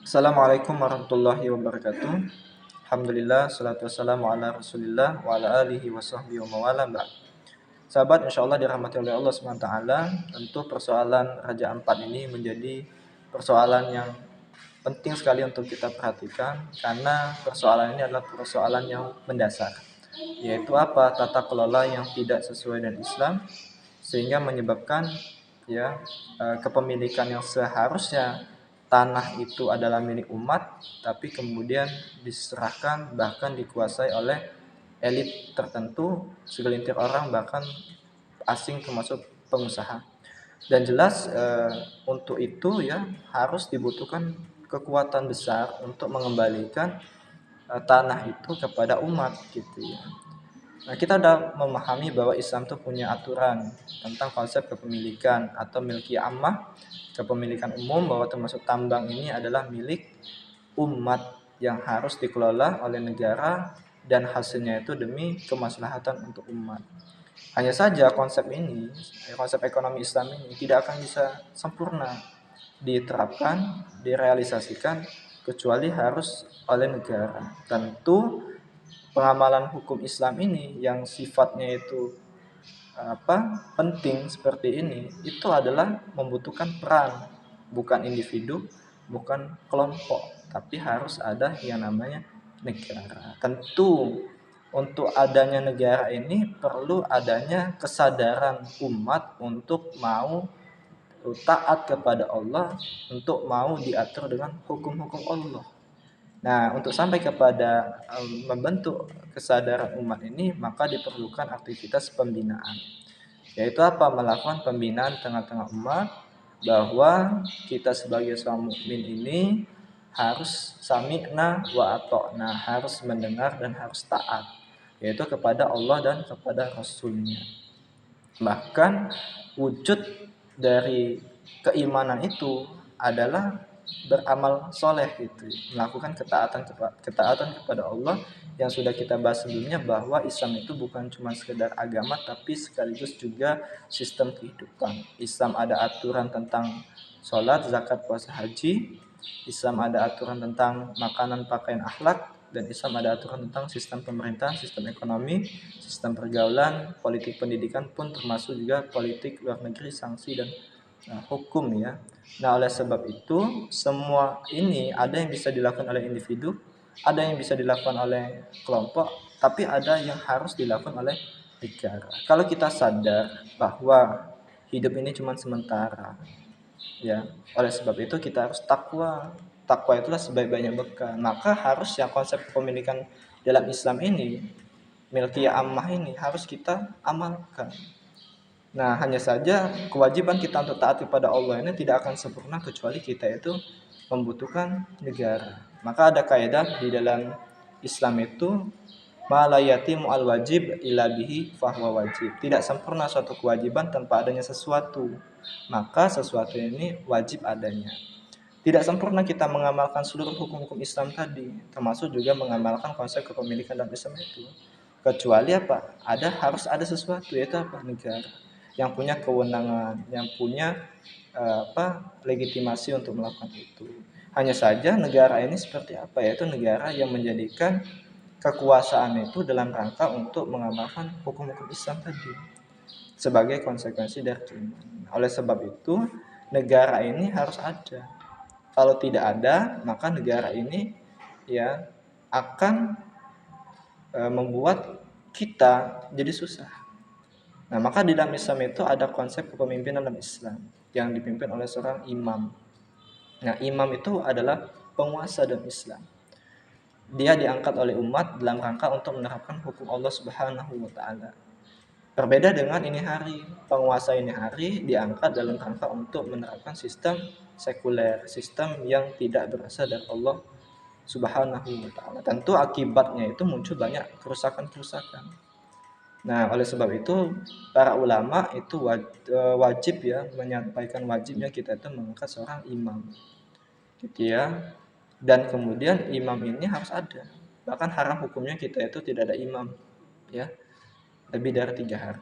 Assalamualaikum warahmatullahi wabarakatuh. Alhamdulillah, salatu wassalamu ala rasulillah wa ala alihi wa sahbihi wa mawala ba'd. Sahabat, insyaallah dirahmati oleh Allah SWT. Tentu persoalan Raja Ampat ini menjadi persoalan yang penting sekali untuk kita perhatikan, karena persoalan ini adalah persoalan yang mendasar, yaitu apa? Tata kelola yang tidak sesuai dengan Islam, sehingga menyebabkan kepemilikan yang seharusnya tanah itu adalah milik umat, tapi kemudian diserahkan, bahkan dikuasai oleh elit tertentu, segelintir orang, bahkan asing termasuk pengusaha. Dan jelas untuk itu harus dibutuhkan kekuatan besar untuk mengembalikan tanah itu kepada umat gitu ya. Nah, kita udah memahami bahwa Islam itu punya aturan tentang konsep kepemilikan atau milki ammah, kepemilikan umum, bahwa termasuk tambang ini adalah milik umat yang harus dikelola oleh negara dan hasilnya itu demi kemaslahatan untuk umat. Hanya saja konsep ekonomi Islam ini tidak akan bisa sempurna diterapkan, direalisasikan kecuali harus oleh negara. Tentu pengamalan hukum Islam ini yang sifatnya itu penting seperti ini, itu adalah membutuhkan peran, bukan individu, bukan kelompok, tapi harus ada yang namanya negara. Tentu untuk adanya negara ini perlu adanya kesadaran umat untuk mau taat kepada Allah, untuk mau diatur dengan hukum-hukum Allah. Nah, untuk sampai kepada membentuk kesadaran umat ini, maka diperlukan aktivitas pembinaan. Yaitu apa? Melakukan pembinaan tengah-tengah umat, bahwa kita sebagai seorang mukmin ini harus sami'na wa ata'na, harus mendengar dan harus taat, yaitu kepada Allah dan kepada Rasulnya. Bahkan wujud dari keimanan itu adalah beramal soleh, gitu, melakukan ketaatan kepada Allah, yang sudah kita bahas sebelumnya, bahwa Islam itu bukan cuma sekedar agama, tapi sekaligus juga sistem kehidupan. Islam ada aturan tentang sholat, zakat, puasa, haji. Islam ada aturan tentang makanan, pakaian, akhlak. Dan Islam ada aturan tentang sistem pemerintahan, sistem ekonomi, sistem pergaulan, politik pendidikan, pun termasuk juga politik luar negeri, sanksi, dan hukum ya. Nah, oleh sebab itu, semua ini ada yang bisa dilakukan oleh individu, ada yang bisa dilakukan oleh kelompok, tapi ada yang harus dilakukan oleh negara. Kalau kita sadar bahwa hidup ini cuma sementara, ya, oleh sebab itu kita harus takwa. Takwa itulah sebaik-baiknya bekal. Maka harus yang konsep kepemilikan dalam Islam ini, milkiyah ammah ini, harus kita amalkan. Nah, hanya saja kewajiban kita untuk taat kepada Allah ini tidak akan sempurna kecuali kita itu membutuhkan negara. Maka ada kaidah di dalam Islam itu, ma la yatimu al wajib illa bihi fahuwa wajib. Tidak sempurna suatu kewajiban tanpa adanya sesuatu, maka sesuatu ini wajib adanya. Tidak sempurna kita mengamalkan seluruh hukum-hukum Islam tadi, termasuk juga mengamalkan konsep kepemilikan dalam Islam itu, kecuali apa? Harus ada sesuatu, yaitu apa? Negara yang punya kewenangan, yang punya legitimasi untuk melakukan itu. Hanya saja negara ini seperti apa? Yaitu negara yang menjadikan kekuasaan itu dalam rangka untuk mengamalkan hukum-hukum Islam tadi sebagai konsekuensi dari keimanan. Oleh sebab itu, negara ini harus ada. Kalau tidak ada, maka negara ini akan membuat kita jadi susah. Nah, maka di dalam Islam itu ada konsep kepemimpinan dalam Islam yang dipimpin oleh seorang imam. Nah, imam itu adalah penguasa dalam Islam. Dia diangkat oleh umat dalam rangka untuk menerapkan hukum Allah Subhanahu wa taala. Berbeda dengan ini hari, penguasa ini hari diangkat dalam rangka untuk menerapkan sistem sekuler, sistem yang tidak berasal dari Allah Subhanahu wa taala. Tentu akibatnya itu muncul banyak kerusakan-kerusakan. Nah, oleh sebab itu para ulama itu wajib menyampaikan wajibnya kita itu mengangkat seorang imam, gitu ya. Dan kemudian imam ini harus ada. Bahkan haram hukumnya kita itu tidak ada imam, ya, lebih dari 3 hari.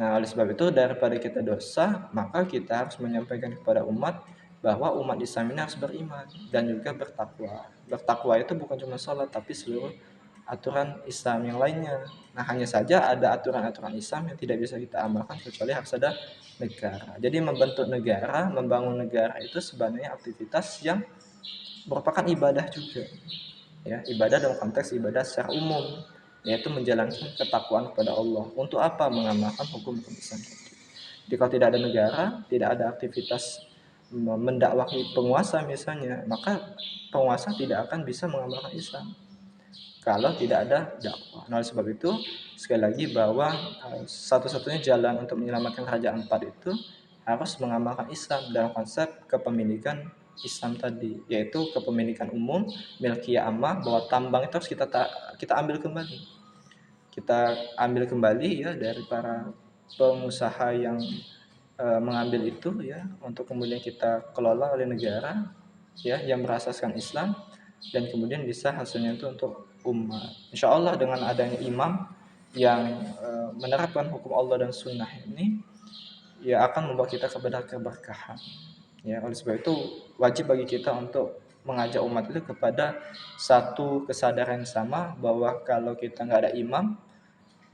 Nah, oleh sebab itu daripada kita dosa, maka kita harus menyampaikan kepada umat bahwa umat Islam ini harus beriman dan juga bertakwa. Bertakwa itu bukan cuma sholat tapi seluruh aturan Islam yang lainnya. Nah, hanya saja ada aturan-aturan Islam yang tidak bisa kita amalkan kecuali harus ada negara. Jadi membentuk negara, membangun negara itu sebenarnya aktivitas yang merupakan ibadah juga. Ya, ibadah dalam konteks ibadah secara umum, yaitu menjalankan ketakwaan kepada Allah. Untuk apa? Mengamalkan hukum-hukum Islam. Jadi kalau tidak ada negara, tidak ada aktivitas mendakwahi penguasa misalnya, maka penguasa tidak akan bisa mengamalkan Islam kalau tidak ada dakwah. Nah, oleh sebab itu sekali lagi bahwa satu-satunya jalan untuk menyelamatkan kerajaan empat itu harus mengamalkan Islam dalam konsep kepemilikan Islam tadi, yaitu kepemilikan umum, milkiyah ammah, bahwa tambang itu harus kita ambil kembali. Kita ambil kembali ya dari para pengusaha yang mengambil itu ya, untuk kemudian kita kelola oleh negara ya yang berasaskan Islam, dan kemudian bisa hasilnya itu untuk umat. Insya Allah dengan adanya imam yang menerapkan hukum Allah dan sunnah ini ya akan membawa kita kepada keberkahan. Ya, oleh sebab itu wajib bagi kita untuk mengajak umat itu kepada satu kesadaran yang sama, bahwa kalau kita nggak ada imam,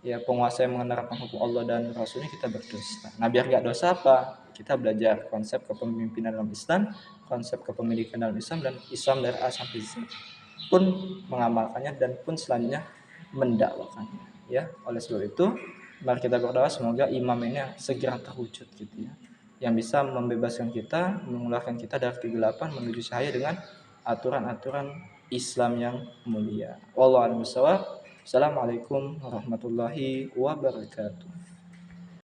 ya penguasa yang menerapkan hukum Allah dan Rasulnya, kita berdosa. Nah, biar nggak dosa apa? Kita belajar konsep kepemimpinan dalam Islam, konsep kepemilikan dalam Islam, dan Islam dari A sampai Z, pun mengamalkannya dan pun selanjutnya mendakwakannya. Ya, oleh sebab itu mari kita berdoa semoga imam ini segera terwujud gitu ya, yang bisa membebaskan kita, mengeluarkan kita dari kegelapan menuju cahaya dengan aturan-aturan Islam yang mulia. Wallahu a'lam bishawab. Assalamualaikum warahmatullahi wabarakatuh.